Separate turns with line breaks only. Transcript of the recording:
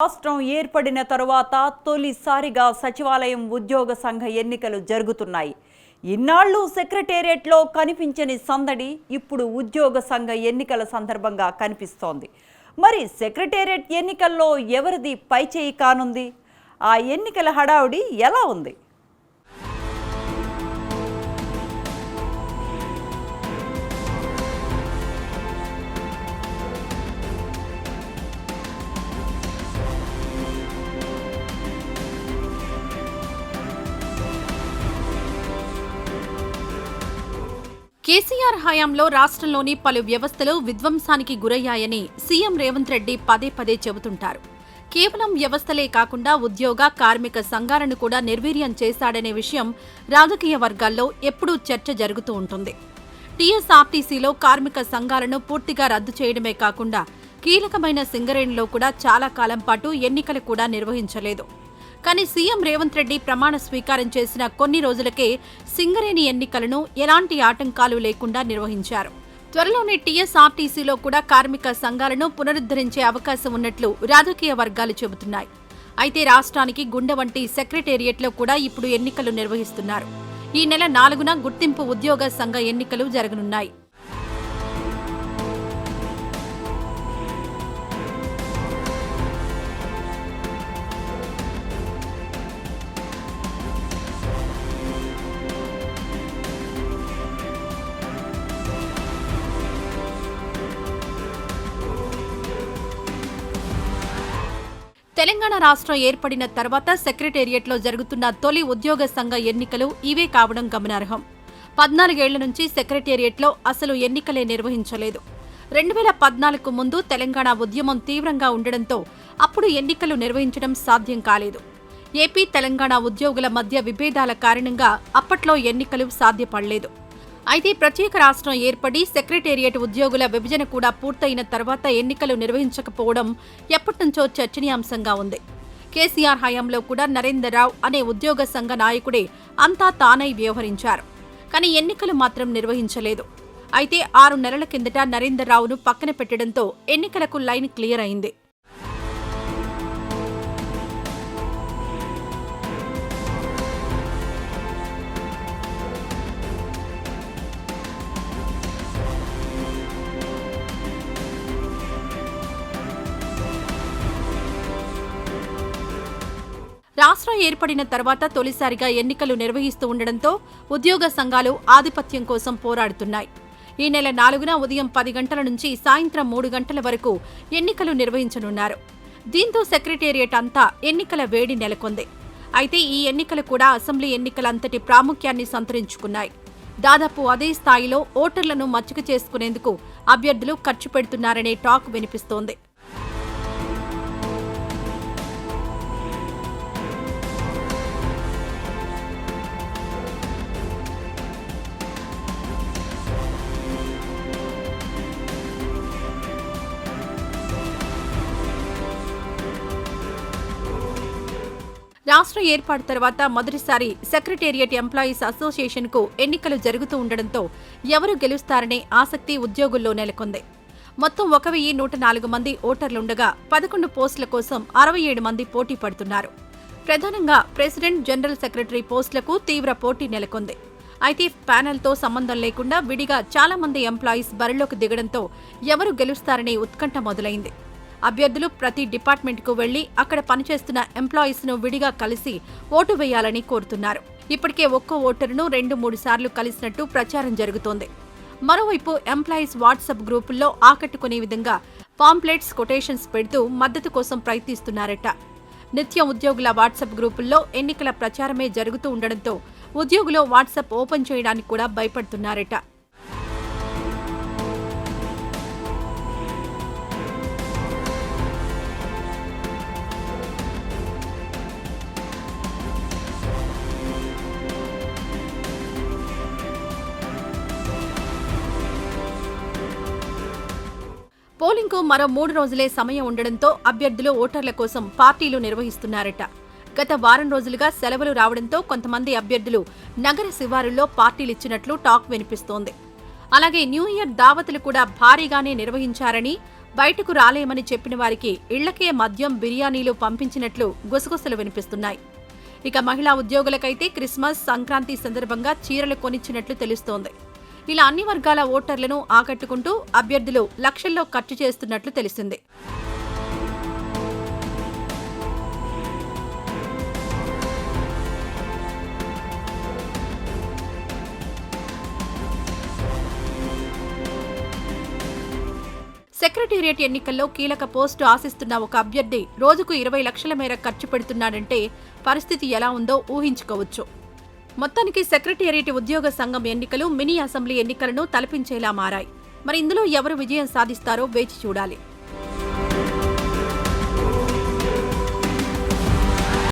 రాష్ట్రం ఏర్పడిన తరువాత తొలిసారిగా సచివాలయం ఉద్యోగ సంఘ ఎన్నికలు జరుగుతున్నాయి. ఇన్నాళ్ళు సెక్రటేరియట్లో కనిపించని సందడి ఇప్పుడు ఉద్యోగ సంఘ ఎన్నికల సందర్భంగా కనిపిస్తోంది. మరి సెక్రటేరియట్ ఎన్నికల్లో ఎవరిది పైచేయి కానుంది? ఆ ఎన్నికల హడావుడి ఎలా ఉంది?
కేసీఆర్ హయాంలో రాష్ట్రంలోని పలు వ్యవస్థలు విధ్వంసానికి గురయ్యాయని సీఎం రేవంత్ రెడ్డి పదే పదే చెబుతుంటారు. కేవలం వ్యవస్థలే కాకుండా ఉద్యోగ, కార్మిక సంఘాలను కూడా నిర్వీర్యం చేశాడనే విషయం రాజకీయ వర్గాల్లో ఎప్పుడూ చర్చ జరుగుతూ ఉంటుంది. టీఎస్ఆర్టీసీలో కార్మిక సంఘాలను పూర్తిగా రద్దు చేయడమే కాకుండా కీలకమైన సింగరేణిలో కూడా చాలా కాలం పాటు ఎన్నికలు కూడా నిర్వహించలేదు. కానీ సీఎం రేవంత్ రెడ్డి ప్రమాణ స్వీకారం చేసిన కొన్ని రోజులకే సింగరేణి ఎన్నికలను ఎలాంటి ఆటంకాలు లేకుండా నిర్వహించారు. త్వరలోనే టీఎస్ఆర్టీసీలో కూడా కార్మిక సంఘాలను పునరుద్ధరించే అవకాశం ఉన్నట్లు రాజకీయ వర్గాలు చెబుతున్నాయి. అయితే రాష్ట్రానికి గుండె వంటి సెక్రటేరియట్లో కూడా ఇప్పుడు ఎన్నికలు నిర్వహిస్తున్నారు. ఈ నెల 4న గుర్తింపు ఉద్యోగ సంఘ ఎన్నికలు జరగనున్నాయి. తెలంగాణ రాష్ట్రం ఏర్పడిన తర్వాత సెక్రటేరియట్లో జరుగుతున్న తొలి ఉద్యోగ సంఘ ఎన్నికలు ఇవే కావడం గమనార్హం. 14 ఏళ్ల నుంచి సెక్రటేరియట్లో అసలు ఎన్నికలే నిర్వహించలేదు. 2014కు ముందు తెలంగాణ ఉద్యమం తీవ్రంగా ఉండడంతో అప్పుడు ఎన్నికలు నిర్వహించడం సాధ్యం కాలేదు. ఏపీ, తెలంగాణ ఉద్యోగుల మధ్య విభేదాల కారణంగా అప్పట్లో ఎన్నికలు సాధ్యపడలేదు. అయితే ప్రత్యేక రాష్ట్రం ఏర్పడి సెక్రటేరియట్ ఉద్యోగుల విభజన కూడా పూర్తయిన తర్వాత ఎన్నికలు నిర్వహించకపోవడం ఎప్పటినుంచో చర్చనీయాంశంగా ఉంది. కేసీఆర్ హయాంలో కూడా నరేందర్ రావు అనే ఉద్యోగ సంఘ నాయకుడే అంతా తానై వ్యవహరించారు. కానీ ఎన్నికలు మాత్రం నిర్వహించలేదు. అయితే 6 నెలల కిందట నరేందర్ రావును పక్కన పెట్టడంతో ఎన్నికలకు లైన్ క్లియర్ అయింది. రాష్ట్రం ఏర్పడిన తర్వాత తొలిసారిగా ఎన్నికలు నిర్వహిస్తూ ఉండడంతో ఉద్యోగ సంఘాలు ఆధిపత్యం కోసం పోరాడుతున్నాయి. ఈ నెల 4న ఉదయం 10 గంటల నుంచి సాయంత్రం 3 గంటల వరకు ఎన్నికలు నిర్వహించనున్నారు. దీంతో సెక్రటేరియట్ అంతా ఎన్నికల వేడి నెలకొంది. అయితే ఈ ఎన్నికలు కూడా అసెంబ్లీ ఎన్నికలంతటి ప్రాముఖ్యాన్ని సంతరించుకున్నాయి. దాదాపు అదే స్థాయిలో ఓటర్లను మచ్చిక చేసుకునేందుకు అభ్యర్థులు ఖర్చు పెడుతున్నారనే టాక్ వినిపిస్తోంది. రాష్ట్ర ఏర్పాటు తర్వాత మొదటిసారి సెక్రటేరియట్ ఎంప్లాయీస్ అసోసియేషన్కు ఎన్నికలు జరుగుతూ ఉండడంతో ఎవరు గెలుస్తారనే ఆసక్తి ఉద్యోగుల్లో నెలకొంది. మొత్తం 1104 మంది ఓటర్లుండగా 11 పోస్టుల కోసం 67 మంది పోటీ పడుతున్నారు. ప్రధానంగా ప్రెసిడెంట్, జనరల్ సెక్రటరీ పోస్టులకు తీవ్ర పోటీ నెలకొంది. అయితే ప్యానెల్తో సంబంధం లేకుండా విడిగా చాలా మంది ఎంప్లాయీస్ బరిలోకి దిగడంతో ఎవరు గెలుస్తారనే ఉత్కంఠ మొదలైంది. అభ్యర్థులు ప్రతి డిపార్ట్మెంట్కు వెళ్లి అక్కడ పనిచేస్తున్న ఎంప్లాయీస్ను విడిగా కలిసి ఓటు వేయాలని కోరుతున్నారు. ఇప్పటికే ఒక్కో ఓటరును 2-3 సార్లు కలిసినట్టు ప్రచారం జరుగుతోంది. మరోవైపు ఎంప్లాయీస్ వాట్సాప్ గ్రూపుల్లో ఆకట్టుకునే విధంగా పాంప్లెట్స్, కొటేషన్స్ పెడుతూ మద్దతు కోసం ప్రయత్నిస్తున్నారట. నిత్యం ఉద్యోగుల వాట్సాప్ గ్రూపుల్లో ఎన్నికల ప్రచారమే జరుగుతూ ఉండడంతో ఉద్యోగులు వాట్సాప్ ఓపెన్ చేయడానికి కూడా భయపడుతున్నారట. పోలింగ్కు మరో 3 రోజులే సమయం ఉండడంతో అభ్యర్థులు ఓటర్ల కోసం పార్టీలు నిర్వహిస్తున్నారట. గత వారం రోజులుగా సెలవులు రావడంతో కొంతమంది అభ్యర్థులు నగర శివారుల్లో పార్టీలిచ్చినట్లు టాక్ వినిపిస్తోంది. అలాగే న్యూ ఇయర్ దావతులు కూడా భారీగానే నిర్వహించారని, బయటకు రాలేమని చెప్పిన వారికి ఇళ్లకే మద్యం బిర్యానీలు పంపించినట్లు గుసగుసలు వినిపిస్తున్నాయి. ఇక మహిళా ఉద్యోగులకైతే క్రిస్మస్, సంక్రాంతి సందర్భంగా చీరలు కొనిచ్చినట్లు తెలుస్తోంది. ఇలా అన్ని వర్గాల ఓటర్లను ఆకట్టుకుంటూ అభ్యర్థులు లక్షల్లో ఖర్చు చేస్తున్నట్లు తెలిసింది. సెక్రటేరియట్ ఎన్నికల్లో కీలక పోస్టు ఆశిస్తున్న ఒక అభ్యర్థి రోజుకు 20 లక్షల మేర ఖర్చు పెడుతున్నాడంటే పరిస్థితి ఎలా ఉందో ఊహించుకోవచ్చు. మొత్తానికి సెక్రటేరియట్ ఉద్యోగ సంఘం ఎన్నికలు మినీ అసెంబ్లీ ఎన్నికలను తలపించేలా మారాయి. మరి ఇందులో ఎవరు విజయం సాధిస్తారో వేచి చూడాలి.